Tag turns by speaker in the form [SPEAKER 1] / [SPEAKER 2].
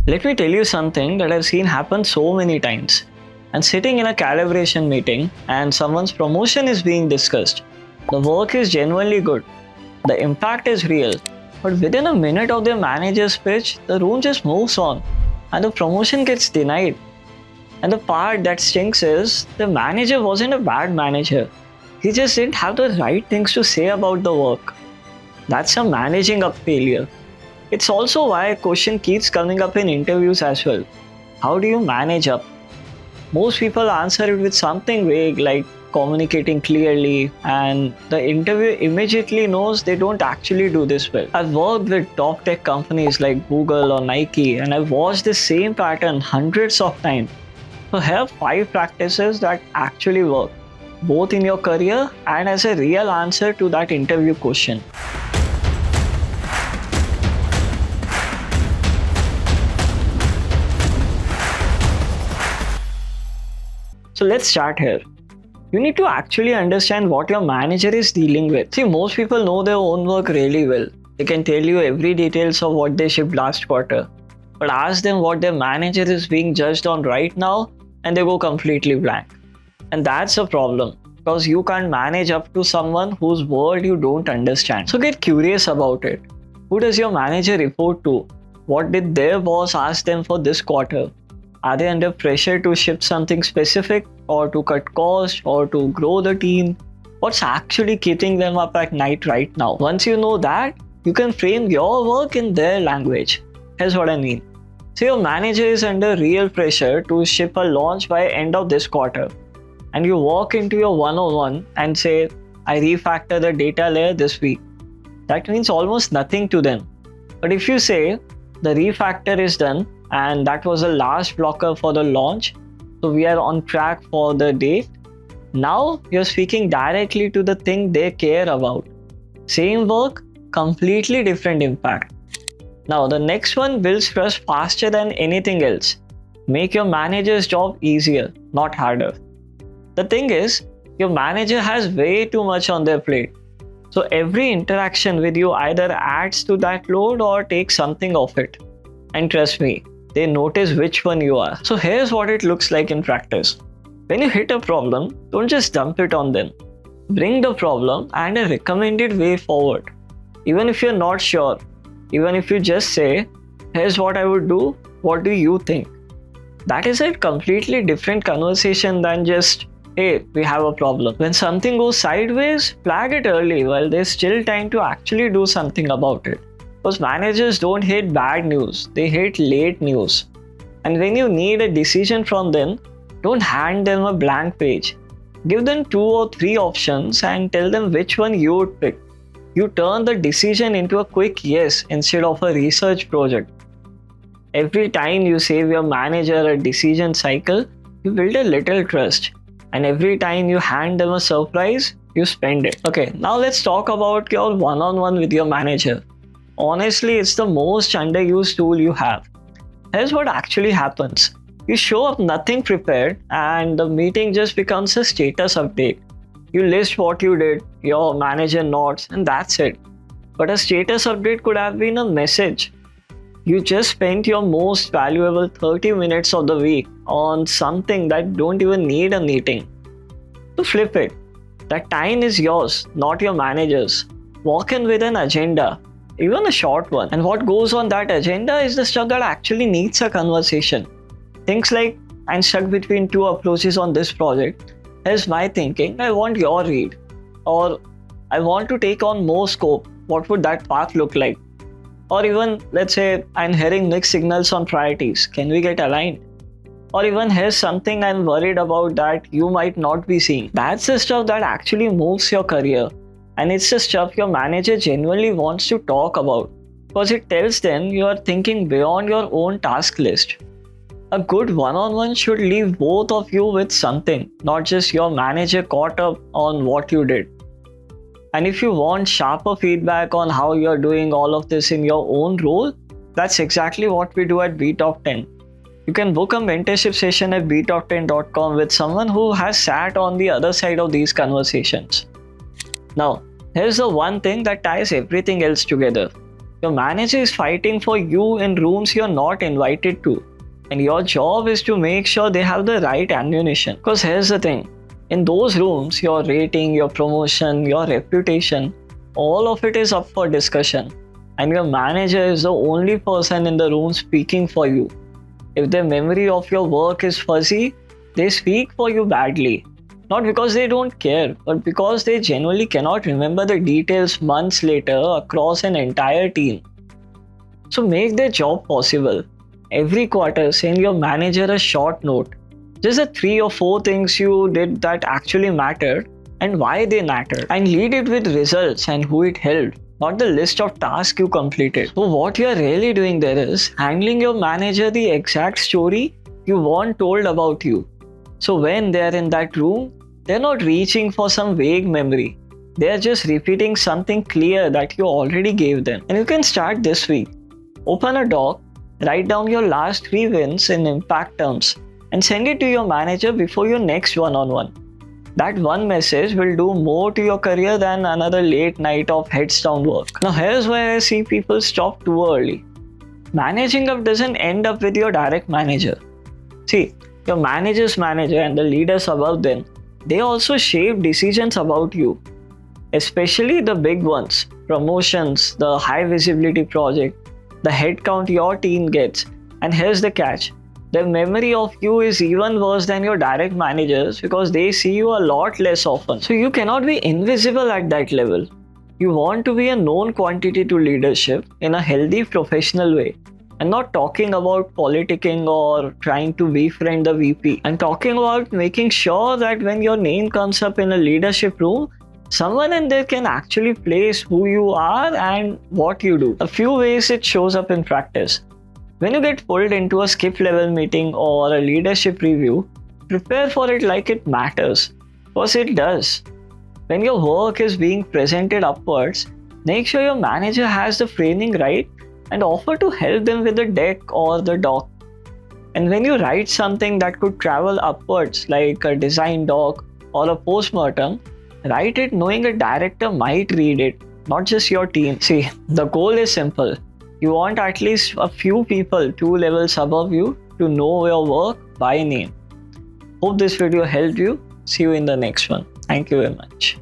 [SPEAKER 1] Let me tell you something that I've seen happen so many times. I'm sitting in a calibration meeting and someone's promotion is being discussed. The work is genuinely good. The impact is real. But within a minute of their manager's pitch, the room just moves on and the promotion gets denied. And the part that stinks is the manager wasn't a bad manager. He just didn't have the right things to say about the work. That's a managing up failure. It's also why a question keeps coming up in interviews as well. How do you manage up? Most people answer it with something vague like communicating clearly, and the interviewer immediately knows they don't actually do this well. I've worked with top tech companies like Google or Nike, and I've watched the same pattern hundreds of times. So here are 5 practices that actually work, both in your career and as a real answer to that interview question. So let's start here. You need to actually understand what your manager is dealing with. See, most people know their own work really well. They can tell you every details of what they shipped last quarter. But ask them what their manager is being judged on right now and they go completely blank. And that's a problem because you can't manage up to someone whose word you don't understand. So get curious about it. Who does your manager report to? What did their boss ask them for this quarter? Are they under pressure to ship something specific or to cut costs or to grow the team? What's actually keeping them up at night right now? Once you know that, you can frame your work in their language. Here's what I mean. Say your manager is under real pressure to ship a launch by end of this quarter. And you walk into your one-on-one and say, I refactor the data layer this week. That means almost nothing to them. But if you say, the refactor is done, and that was the last blocker for the launch, so we are on track for the date. Now you're speaking directly to the thing they care about. Same work, completely different impact. Now the next one builds trust faster than anything else. Make your manager's job easier, not harder. The thing is, your manager has way too much on their plate. So every interaction with you either adds to that load or takes something off it. And trust me, they notice which one you are. So here's what it looks like in practice. When you hit a problem, don't just dump it on them. Bring the problem and a recommended way forward. Even if you're not sure, even if you just say, here's what I would do, what do you think? That is a completely different conversation than just, hey, we have a problem. When something goes sideways, flag it early while there's still time to actually do something about it. Because managers don't hate bad news, they hate late news. And when you need a decision from them, don't hand them a blank page. Give them 2 or 3 options and tell them which one you would pick. You turn the decision into a quick yes instead of a research project. Every time you save your manager a decision cycle, you build a little trust. And every time you hand them a surprise, you spend it. Okay, now let's talk about your one-on-one with your manager. Honestly, it's the most underused tool you have. Here's what actually happens. You show up nothing prepared and the meeting just becomes a status update. You list what you did, your manager nods, and that's it. But a status update could have been a message. You just spent your most valuable 30 minutes of the week on something that don't even need a meeting. To flip it, that time is yours, not your manager's. Walk in with an agenda. Even a short one. And what goes on that agenda is the stuff that actually needs a conversation. Things like, I'm stuck between 2 approaches on this project. Here's my thinking, I want your read. Or, I want to take on more scope. What would that path look like? Or even, let's say, I'm hearing mixed signals on priorities. Can we get aligned? Or even, here's something I'm worried about that you might not be seeing. That's the stuff that actually moves your career. And it's the stuff your manager genuinely wants to talk about because it tells them you are thinking beyond your own task list. A good one-on-one should leave both of you with something, not just your manager caught up on what you did. And if you want sharper feedback on how you're doing all of this in your own role, that's exactly what we do at BeTopTen. You can book a mentorship session at BeTopTen.com with someone who has sat on the other side of these conversations. Now, here's the one thing that ties everything else together. Your manager is fighting for you in rooms you're not invited to. And your job is to make sure they have the right ammunition. Because here's the thing, in those rooms, your rating, your promotion, your reputation, all of it is up for discussion. And your manager is the only person in the room speaking for you. If their memory of your work is fuzzy, they speak for you badly. Not because they don't care, but because they genuinely cannot remember the details months later across an entire team. So make their job possible. Every quarter, send your manager a short note. Just the 3 or 4 things you did that actually mattered and why they mattered. And lead it with results and who it helped, not the list of tasks you completed. So what you are really doing there is handling your manager the exact story you want told about you. So when they are in that room, they're not reaching for some vague memory. They're just repeating something clear that you already gave them. And you can start this week. Open a doc, write down your last 3 wins in impact terms, and send it to your manager before your next one-on-one. That one message will do more to your career than another late night of heads down work. Now here's where I see people stop too early. Managing up doesn't end up with your direct manager. See, your manager's manager and the leaders above them, they also shape decisions about you. Especially the big ones, promotions, the high visibility project, the headcount your team gets. And here's the catch. Their memory of you is even worse than your direct managers because they see you a lot less often. So you cannot be invisible at that level. You want to be a known quantity to leadership in a healthy professional way. And not talking about politicking or trying to befriend the VP. I'm talking about making sure that when your name comes up in a leadership room, someone in there can actually place who you are and what you do. A few ways it shows up in practice. When you get pulled into a skip level meeting or a leadership review, prepare for it like it matters. Because it does. When your work is being presented upwards, make sure your manager has the framing right and offer to help them with the deck or the doc. And when you write something that could travel upwards like a design doc or a postmortem, write it knowing a director might read it, not just your team. See, the goal is simple. You want at least a few people 2 levels above you to know your work by name. Hope this video helped you. See you in the next one. Thank you very much.